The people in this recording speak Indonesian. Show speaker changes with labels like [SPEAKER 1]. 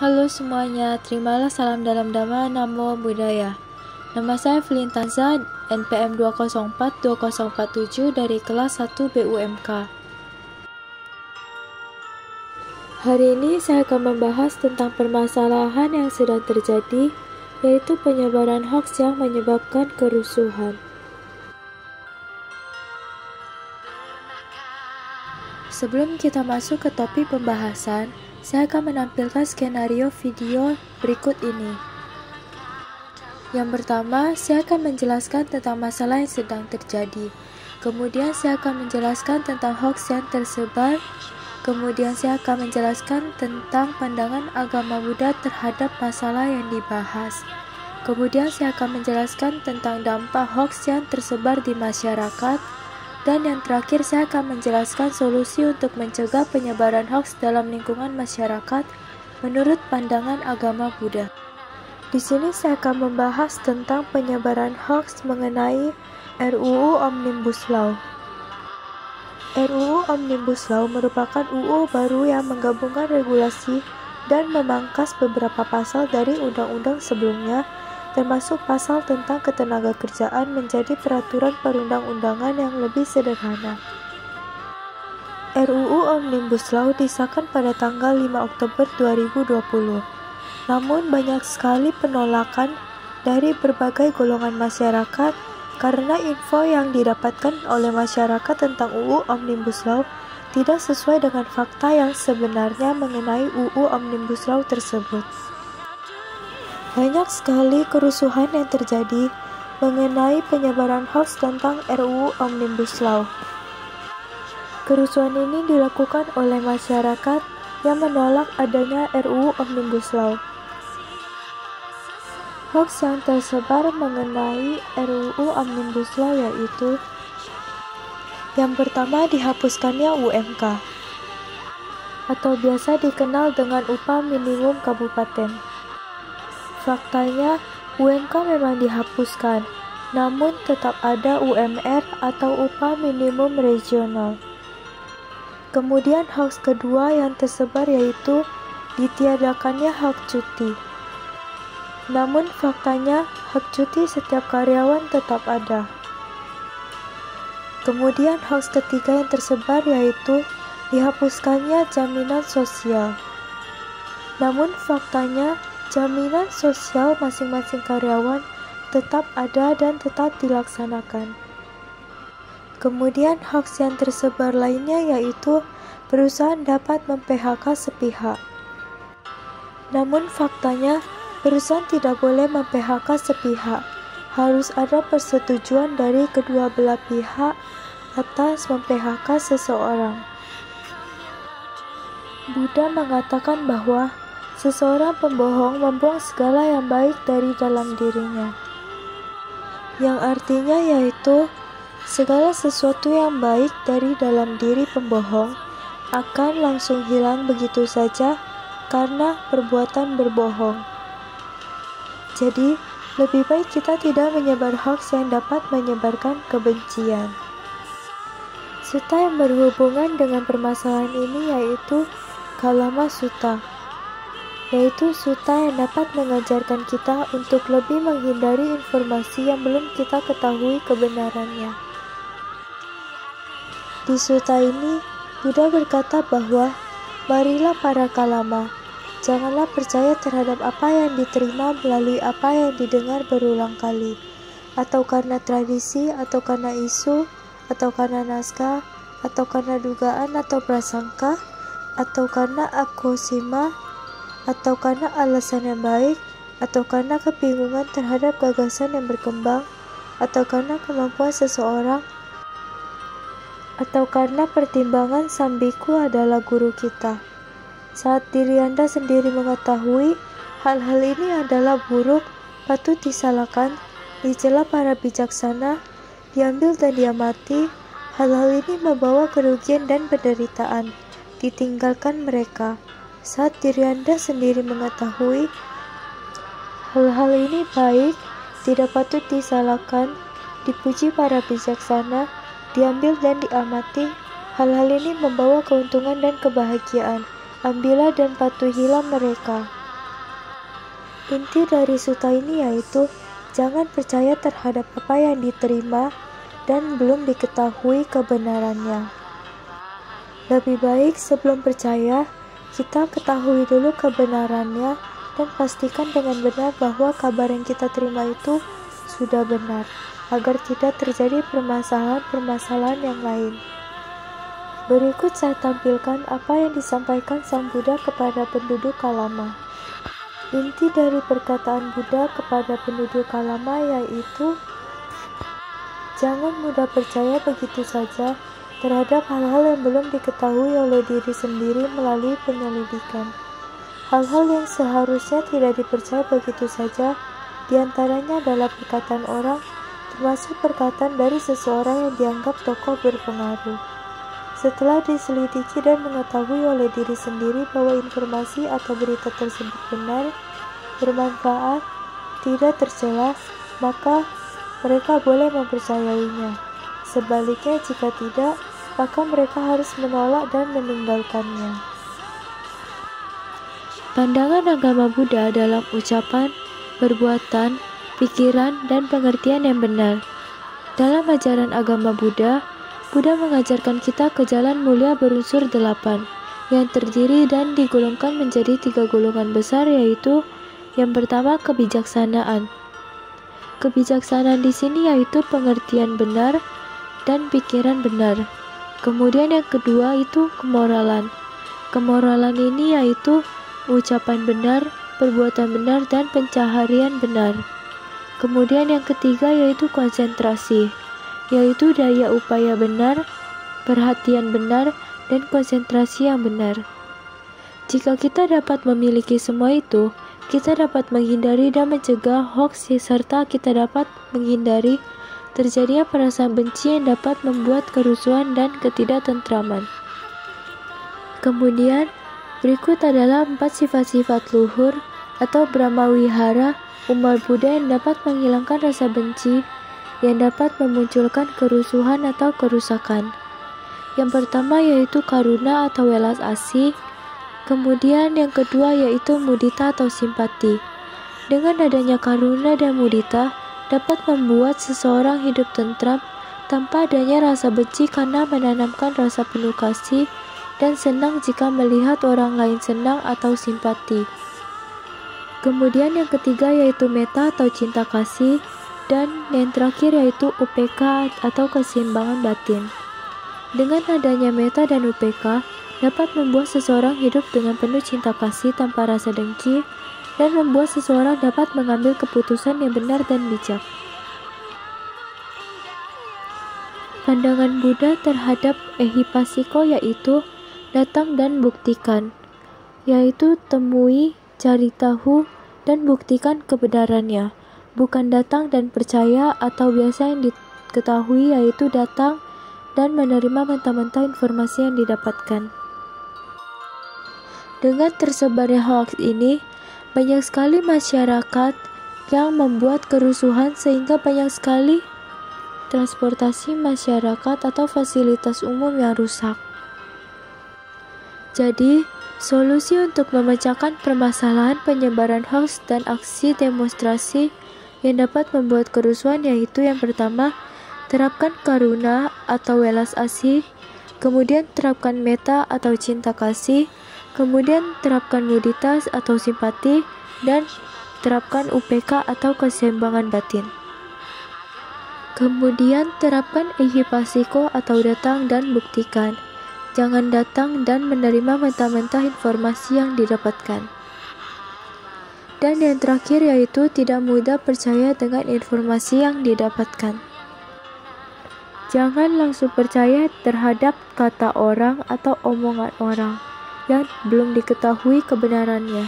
[SPEAKER 1] Halo semuanya, terimalah salam dalam Dhamma Namo Buddhaya. Nama saya Felintanza, NPM 2042047 dari kelas 1 BUMK. Hari ini saya akan membahas tentang permasalahan yang sedang terjadi, yaitu penyebaran hoaks yang menyebabkan kerusuhan. Sebelum kita masuk ke topik pembahasan, saya akan menampilkan skenario video berikut ini. Yang pertama, saya akan menjelaskan tentang masalah yang sedang terjadi. Kemudian saya akan menjelaskan tentang hoaks yang tersebar. Kemudian saya akan menjelaskan tentang pandangan agama Buddha terhadap masalah yang dibahas. Kemudian saya akan menjelaskan tentang dampak hoaks yang tersebar di masyarakat. Dan yang terakhir, saya akan menjelaskan solusi untuk mencegah penyebaran hoaks dalam lingkungan masyarakat menurut pandangan agama Buddha. Di sini saya akan membahas tentang penyebaran hoaks mengenai RUU Omnibus Law. RUU Omnibus Law merupakan UU baru yang menggabungkan regulasi dan memangkas beberapa pasal dari undang-undang sebelumnya, termasuk pasal tentang ketenagakerjaan menjadi peraturan perundang-undangan yang lebih sederhana. RUU Omnibus Law disahkan pada tanggal 5 Oktober 2020. Namun banyak sekali penolakan dari berbagai golongan masyarakat karena info yang didapatkan oleh masyarakat tentang UU Omnibus Law tidak sesuai dengan fakta yang sebenarnya mengenai UU Omnibus Law tersebut. Banyak sekali kerusuhan yang terjadi mengenai penyebaran hoaks tentang RUU Omnibus Law. Kerusuhan ini dilakukan oleh masyarakat yang menolak adanya RUU Omnibus Law. Hoaks yang tersebar mengenai RUU Omnibus Law yaitu: yang pertama, dihapuskannya UMK atau biasa dikenal dengan upah minimum kabupaten. Faktanya, UMK memang dihapuskan, namun tetap ada UMR atau upah minimum regional. Kemudian hoaks kedua yang tersebar yaitu ditiadakannya hak cuti. Namun faktanya, hak cuti setiap karyawan tetap ada. Kemudian hoaks ketiga yang tersebar yaitu dihapuskannya jaminan sosial. Namun faktanya, jaminan sosial masing-masing karyawan tetap ada dan tetap dilaksanakan. Kemudian hoaks yang tersebar lainnya yaitu perusahaan dapat mem-PHK sepihak. Namun faktanya, perusahaan tidak boleh mem-PHK sepihak. Harus ada persetujuan dari kedua belah pihak atas mem-PHK seseorang. Buddha mengatakan bahwa seseorang pembohong membuang segala yang baik dari dalam dirinya. Yang artinya yaitu segala sesuatu yang baik dari dalam diri pembohong akan langsung hilang begitu saja karena perbuatan berbohong. Jadi, lebih baik kita tidak menyebar hoaks yang dapat menyebarkan kebencian. Sutta yang berhubungan dengan permasalahan ini yaitu Kalama Sutta, yaitu sutta yang dapat mengajarkan kita untuk lebih menghindari informasi yang belum kita ketahui kebenarannya. Di sutta ini, Buddha berkata bahwa, marilah para kalama, janganlah percaya terhadap apa yang diterima melalui apa yang didengar berulang kali, atau karena tradisi, atau karena isu, atau karena naskah, atau karena dugaan atau prasangka, atau karena akosima, atau karena alasan yang baik, atau karena kebingungan terhadap gagasan yang berkembang, atau karena kemampuan seseorang, atau karena pertimbangan sang biku adalah guru kita. Saat diri Anda sendiri mengetahui hal-hal ini adalah buruk, patut disalahkan, dicela para bijaksana, diambil dan diamati, hal-hal ini membawa kerugian dan penderitaan, ditinggalkan mereka. Saat diri Anda sendiri mengetahui hal-hal ini baik, tidak patut disalahkan, dipuji para bijaksana, diambil dan diamati, hal-hal ini membawa keuntungan dan kebahagiaan, ambillah dan patuhilah mereka. Inti dari sutta ini yaitu jangan percaya terhadap apa yang diterima dan belum diketahui kebenarannya. Lebih baik sebelum percaya, kita ketahui dulu kebenarannya dan pastikan dengan benar bahwa kabar yang kita terima itu sudah benar, agar tidak terjadi permasalahan-permasalahan yang lain. Berikut saya tampilkan apa yang disampaikan Sang Buddha kepada penduduk Kalama. Inti dari perkataan Buddha kepada penduduk Kalama yaitu jangan mudah percaya begitu saja terhadap hal-hal yang belum diketahui oleh diri sendiri melalui penyelidikan. Hal-hal yang seharusnya tidak dipercaya begitu saja, diantaranya adalah perkataan orang, termasuk perkataan dari seseorang yang dianggap tokoh berpengaruh. Setelah diselidiki dan mengetahui oleh diri sendiri bahwa informasi atau berita tersebut benar, bermanfaat, tidak tercela, maka mereka boleh mempercayainya. Sebaliknya, jika tidak, maka mereka harus menolak dan meninggalkannya. Pandangan agama Buddha dalam ucapan, perbuatan, pikiran, dan pengertian yang benar. Dalam ajaran agama Buddha mengajarkan kita ke jalan mulia berunsur 8, yang terdiri dan digolongkan menjadi 3 golongan besar, yaitu yang pertama kebijaksanaan. Kebijaksanaan di sini yaitu pengertian benar dan pikiran benar. Kemudian yang kedua itu kemoralan. Kemoralan ini yaitu ucapan benar, perbuatan benar, dan pencaharian benar. Kemudian yang ketiga yaitu konsentrasi, yaitu daya upaya benar, perhatian benar, dan konsentrasi yang benar. Jika kita dapat memiliki semua itu, kita dapat menghindari dan mencegah hoax serta kita dapat menghindari terjadinya perasaan benci yang dapat membuat kerusuhan dan ketidaktentraman. Kemudian, berikut adalah 4 sifat-sifat luhur atau Brahmawihara umat Buddha yang dapat menghilangkan rasa benci, yang dapat memunculkan kerusuhan atau kerusakan. Yang pertama yaitu karuna atau welas asih, kemudian yang kedua yaitu mudita atau simpati. Dengan adanya karuna dan mudita dapat membuat seseorang hidup tentram tanpa adanya rasa benci karena menanamkan rasa penuh kasih dan senang jika melihat orang lain senang atau simpati. Kemudian yang ketiga yaitu metta atau cinta kasih, dan yang terakhir yaitu UPK atau keseimbangan batin. Dengan adanya metta dan UPK dapat membuat seseorang hidup dengan penuh cinta kasih tanpa rasa dengki dan membuat seseorang dapat mengambil keputusan yang benar dan bijak. Pandangan Buddha terhadap ehipassiko yaitu datang dan buktikan, yaitu temui, cari tahu, dan buktikan kebenarannya. Bukan datang dan percaya atau biasa yang diketahui, yaitu datang dan menerima mentah-mentah informasi yang didapatkan. Dengan tersebarnya hoaks ini, banyak sekali masyarakat yang membuat kerusuhan sehingga banyak sekali transportasi masyarakat atau fasilitas umum yang rusak. Jadi, solusi untuk memecahkan permasalahan penyebaran hoaks dan aksi demonstrasi yang dapat membuat kerusuhan yaitu yang pertama, terapkan karuna atau welas asih, kemudian terapkan metta atau cinta kasih, kemudian terapkan mudita atau simpati, dan terapkan UPK atau keseimbangan batin. Kemudian terapkan ehipassiko atau datang dan buktikan. Jangan datang dan menerima mentah-mentah informasi yang didapatkan. Dan yang terakhir yaitu tidak mudah percaya dengan informasi yang didapatkan. Jangan langsung percaya terhadap kata orang atau omongan orang yang belum diketahui kebenarannya.